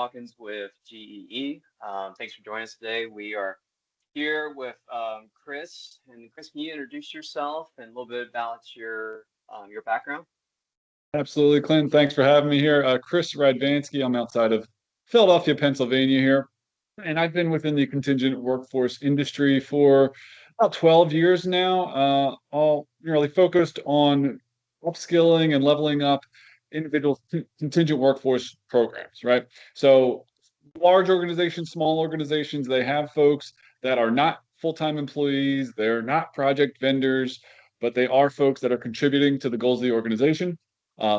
Hawkins with GEE. Thanks for joining us today. We are here with Chris. And Chris, can you introduce yourself and a little bit about your background? Absolutely, Clint. Thanks for having me here. Chris Radvansky. I'm outside of Philadelphia, Pennsylvania here, and I've been within the contingent workforce industry for about 12 years now, all really focused on upskilling and leveling up individual contingent workforce programs, right? So large organizations, small organizations, they have folks that are not full-time employees, they're not project vendors, but they are folks that are contributing to the goals of the organization.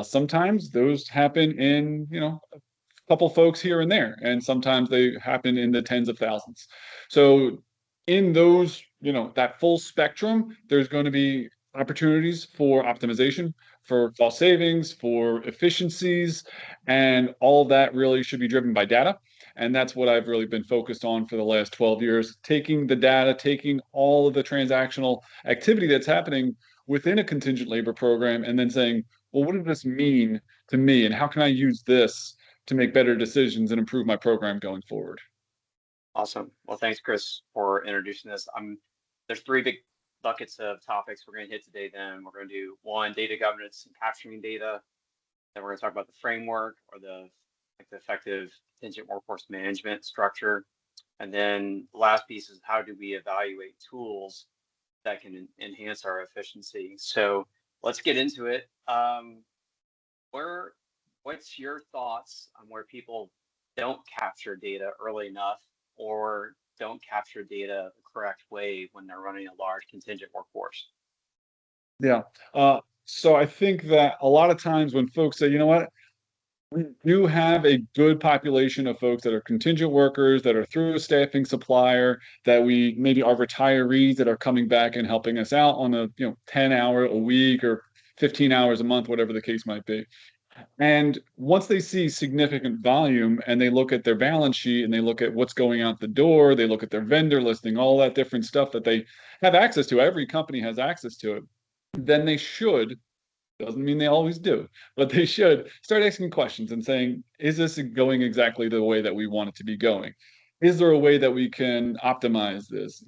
Sometimes those happen in, a couple folks here and there, and sometimes they happen in the tens of thousands. So in those, that full spectrum, there's going to be opportunities for optimization, for cost savings, for efficiencies, and all of that really should be driven by data. And that's what I've really been focused on for the last 12 years, taking the data, taking all of the transactional activity that's happening within a contingent labor program, and then saying, well, what does this mean to me? And how can I use this to make better decisions and improve my program going forward? Awesome. Well, thanks, Chris, for introducing this. There's three big buckets of topics we're going to hit today. Then we're going to do one, data governance and capturing data. Then we're going to talk about the framework or the effective contingent workforce management structure. And then the last piece is how do we evaluate tools that can enhance our efficiency. So let's get into it. What's your thoughts on where people don't capture data early enough or don't capture data the correct way when they're running a large contingent workforce? Yeah. So I think that a lot of times when folks say, you know what, we do have a good population of folks that are contingent workers that are through a staffing supplier, that we maybe are retirees that are coming back and helping us out on a 10-hour a week or 15 hours a month, whatever the case might be. And once they see significant volume and they look at their balance sheet and they look at what's going out the door, they look at their vendor listing, all that different stuff that they have access to, every company has access to it, then they should, doesn't mean they always do, but they should start asking questions and saying, is this going exactly the way that we want it to be going? Is there a way that we can optimize this?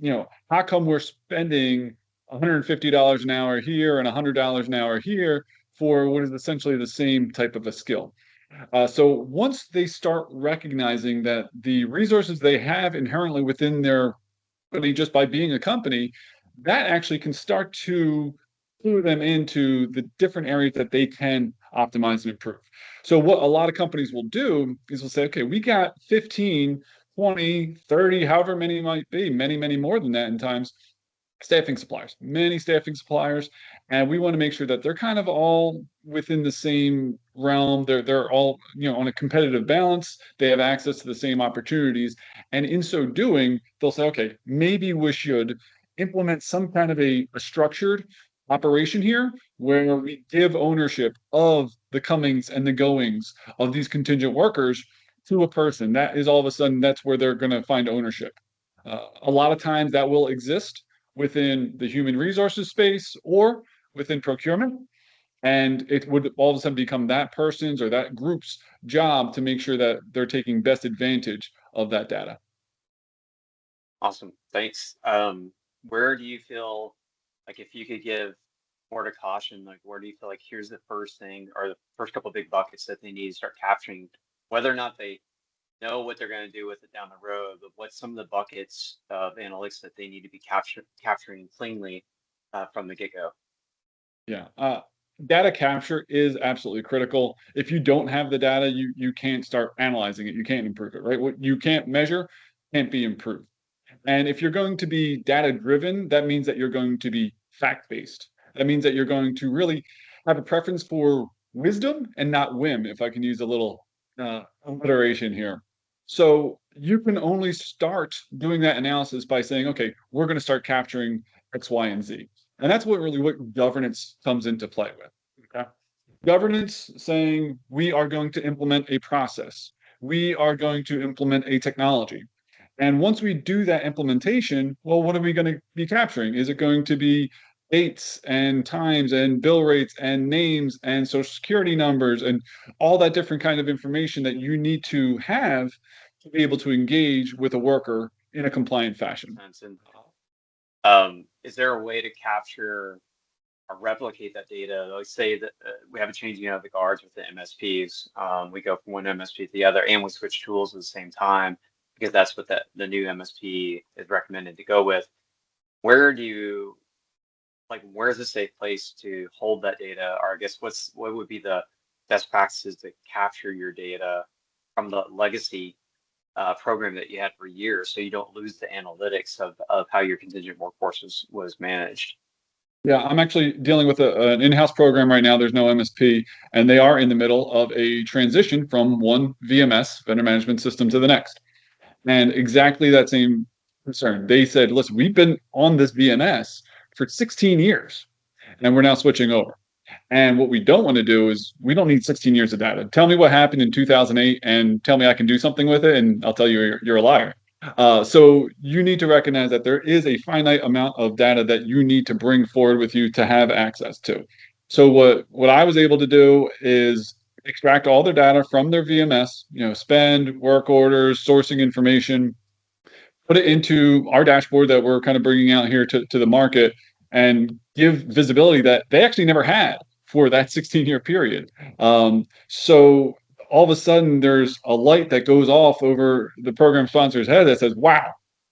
How come we're spending $150 an hour here and $100 an hour here for what is essentially the same type of a skill? So once they start recognizing that the resources they have inherently within their company just by being a company, that actually can start to clue them into the different areas that they can optimize and improve. So what a lot of companies will do is we'll say, okay, we got 15, 20, 30, however many it might be, many, many more than that in times, staffing suppliers, many staffing suppliers, and we want to make sure that they're kind of all within the same realm. They're all on a competitive balance. They have access to the same opportunities, and in so doing, they'll say, okay, maybe we should implement some kind of a structured operation here where we give ownership of the comings and the goings of these contingent workers to a person. That is all of a sudden that's where they're going to find ownership. A lot of times that will exist within the human resources space or within procurement. And it would all of a sudden become that person's or that group's job to make sure that they're taking best advantage of that data. Awesome. Thanks. Where do you feel like if you could give more to caution, like where do you feel like here's the first thing or the first couple of big buckets that they need to start capturing, whether or not they know what they're going to do with it down the road, but what's some of the buckets of analytics that they need to be capturing cleanly from the get-go? Yeah. Data capture is absolutely critical. If you don't have the data, you can't start analyzing it. You can't improve it, right? What you can't measure can't be improved. And if you're going to be data driven, that means that you're going to be fact based. That means that you're going to really have a preference for wisdom and not whim, if I can use a little alliteration here. So you can only start doing that analysis by saying, okay, we're going to start capturing X, Y, and Z. And that's what governance comes into play with. Okay? Governance saying we are going to implement a process. We are going to implement a technology. And once we do that implementation, well, what are we going to be capturing? Is it going to be dates and times and bill rates and names and social security numbers and all that different kind of information that you need to have to be able to engage with a worker in a compliant fashion. Sense. And is there a way to capture or replicate that data? Let's say that we have a changing of the guards with the MSPs. We go from one MSP to the other, and we switch tools at the same time because that's what the new MSP is recommended to go with. Where do you where's a safe place to hold that data? Or I guess what would be the best practices to capture your data from the legacy program that you had for years, so you don't lose the analytics of how your contingent workforce was managed? Yeah, I'm actually dealing with an in-house program right now. There's no MSP, and they are in the middle of a transition from one VMS, vendor management system, to the next. And exactly that same concern. They said, listen, we've been on this VMS for 16 years, and we're now switching over. And what we don't want to do is we don't need 16 years of data. Tell me what happened in 2008 and tell me I can do something with it, and I'll tell you you're a liar. So you need to recognize that there is a finite amount of data that you need to bring forward with you to have access to. So what I was able to do is extract all their data from their VMS, spend, work orders, sourcing information, put it into our dashboard that we're kind of bringing out here to the market and give visibility that they actually never had for that 16-year period. So all of a sudden there's a light that goes off over the program sponsor's head that says, wow,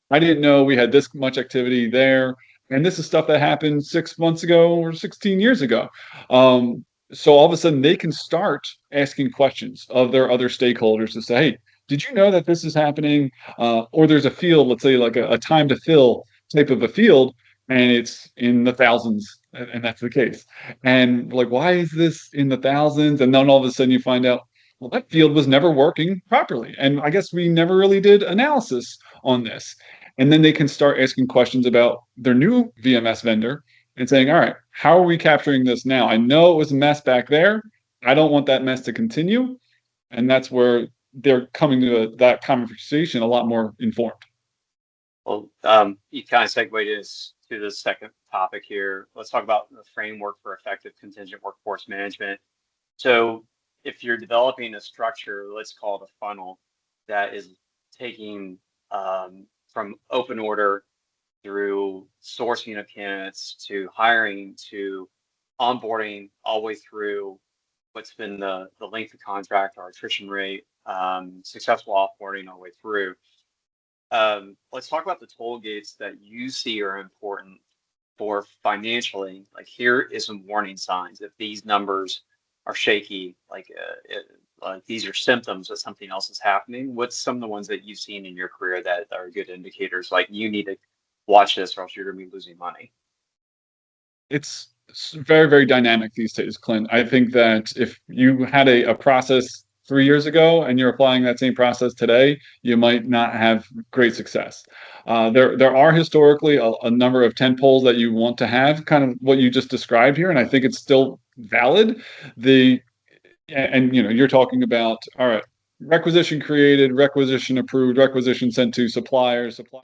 I didn't know we had this much activity there. And this is stuff that happened 6 months ago or 16 years ago. So all of a sudden they can start asking questions of their other stakeholders to say, hey, did you know that this is happening? Or there's a field, let's say like a time to fill type of a field, and it's in the thousands, and that's the case. And like, why is this in the thousands? And then all of a sudden you find out, well, that field was never working properly. And I guess we never really did analysis on this. And then they can start asking questions about their new VMS vendor and saying, all right, how are we capturing this now? I know it was a mess back there. I don't want that mess to continue. And that's where they're coming to that conversation a lot more informed. Well, you kind of segued us to the second topic here. Let's talk about the framework for effective contingent workforce management. So if you're developing a structure, let's call it a funnel, that is taking from open order through sourcing of candidates to hiring to onboarding all the way through what's been the length of contract, our attrition rate, successful offboarding all the way through. Let's talk about the toll gates that you see are important for financially. Like, here is some warning signs. If these numbers are shaky, like these are symptoms that something else is happening. What's some of the ones that you've seen in your career that are good indicators? Like, you need to watch this or else you're going to be losing money. It's very, very dynamic these days, Clint. I think that if you had a process 3 years ago and you're applying that same process today, you might not have great success. There are historically a number of tent poles that you want to have, kind of what you just described here, and I think it's still valid. The and you're talking about, all right, requisition created, requisition approved, requisition sent to suppliers, supply.